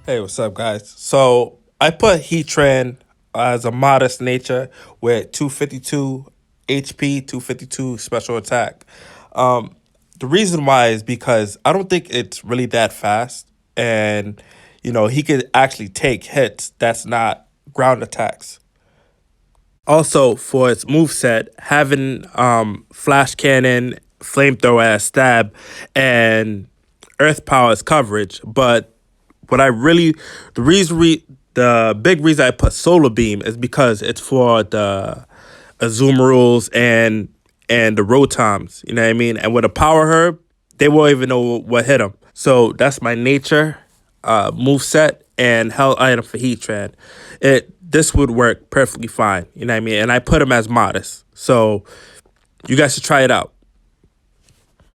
Hey, what's up, guys? So I put Heatran as a modest nature with 252 HP, 252 special attack. Um, the reason why is because I don't think it's really that fast, and he could actually take hits that's not ground attacks. Also, for its moveset, having flash cannon, flamethrower as stab, and earth power as coverage. But what I really, the big reason I put solar beam is because it's for the Azumarill and the Rotoms. You know what I mean? And with a power herb, they won't even know what hit them. So that's my nature move set and hell item for Heatran. This would work perfectly fine. You know what I mean? And I put him as modest. So you guys should try it out.